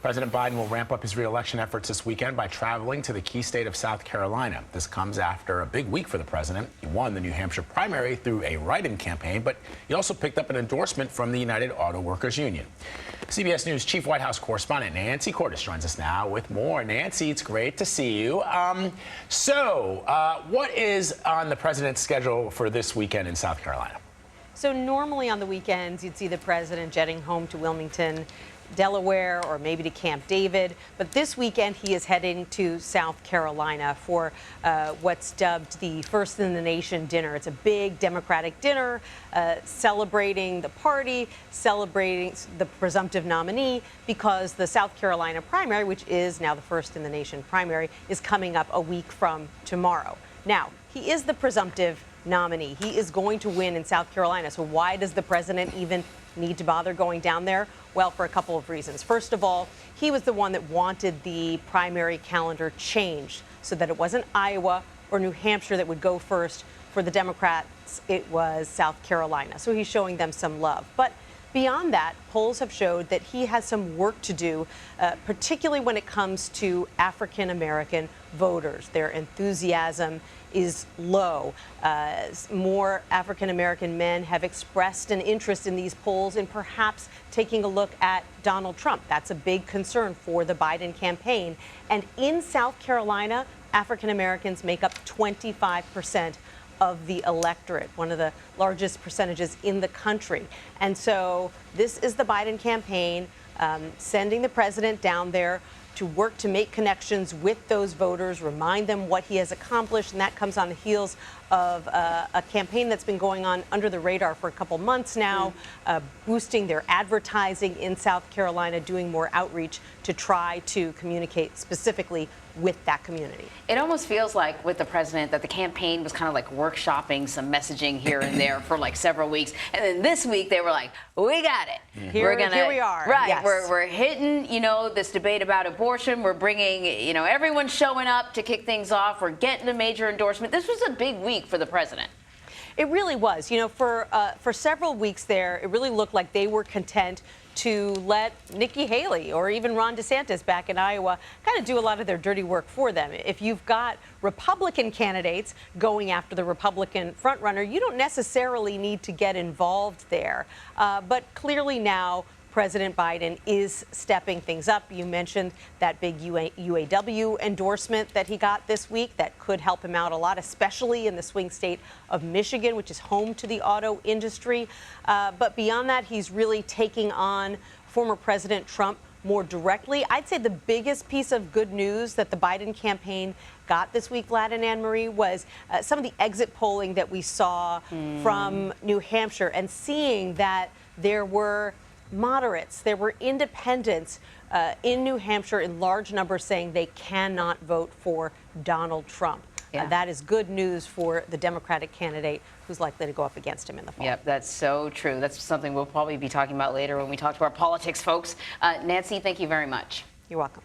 President Biden will ramp up his re-election efforts this weekend by traveling to the key state of South Carolina. This comes after a big week for the president. He won the New Hampshire primary through a write-in campaign, but he also picked up an endorsement from the United Auto Workers Union. CBS News Chief White House correspondent Nancy Cordes joins us now with more. Nancy, it's great to see you. What is on the president's schedule for this weekend in South Carolina? So normally on the weekends, you'd see the president jetting home to Wilmington, Delaware, or maybe to Camp David. But this weekend, he is heading to South Carolina for what's dubbed the First in the Nation dinner. It's a big Democratic dinner celebrating the party, celebrating the presumptive nominee, because the South Carolina primary, which is now the First in the Nation primary, is coming up a week from tomorrow. Now, he is the presumptive nominee. He is going to win in South Carolina. So why does the president even need to bother going down there? Well, for a couple of reasons. First of all, he was the one that wanted the primary calendar changed so that it wasn't Iowa or New Hampshire that would go first. For the Democrats, it was South Carolina. So he's showing them some love. But beyond that, polls have showed that he has some work to do, particularly when it comes to African-American voters. Their enthusiasm is low. More African-American men have expressed an interest in these polls in perhaps taking a look at Donald Trump. That's a big concern for the Biden campaign. And in South Carolina, African-Americans make up 25% of the electorate, one of the largest percentages in the country. And so this is the Biden campaign sending the president down there to work to make connections with those voters, remind them what he has accomplished, and that comes on the heels of a campaign that's been going on under the radar for a couple months now, boosting their advertising in South Carolina, doing more outreach to try to communicate specifically with that community. It almost feels like with the president that the campaign was kind of like workshopping some messaging here and there for like several weeks. And then this week they were like, we got it. Here we are. Right. Yes. We're hitting, this debate about abortion. We're bringing, everyone showing up to kick things off. We're getting a major endorsement. This was a big week for the president. It really was. For several weeks there, it really looked like they were content to let Nikki Haley or even Ron DeSantis back in Iowa kind of do a lot of their dirty work for them. If you've got Republican candidates going after the Republican frontrunner, you don't necessarily need to get involved there. But clearly now, President Biden is stepping things up. You mentioned that big UAW endorsement that he got this week that could help him out a lot, especially in the swing state of Michigan, which is home to the auto industry. But beyond that, he's really taking on former President Trump more directly. I'd say the biggest piece of good news that the Biden campaign got this week, Vlad and Anne-Marie, was some of the exit polling that we saw from New Hampshire, and seeing that there were moderates, there were independents in New Hampshire in large numbers saying they cannot vote for Donald Trump. Yeah. That is good news for the Democratic candidate who's likely to go up against him in the fall. Yep, that's so true. That's something we'll probably be talking about later when we talk to our politics folks. Nancy, thank you very much. You're welcome.